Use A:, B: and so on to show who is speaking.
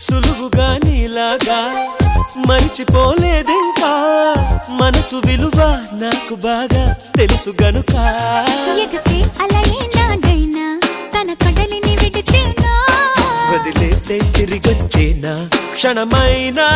A: సులువుగా నీలాగా మరిచిపోలేదింకా మనసు విలువ నాకు బాగా తెలుసు గనుక వదిలేస్తే తిరిగొచ్చేనా క్షణమైనా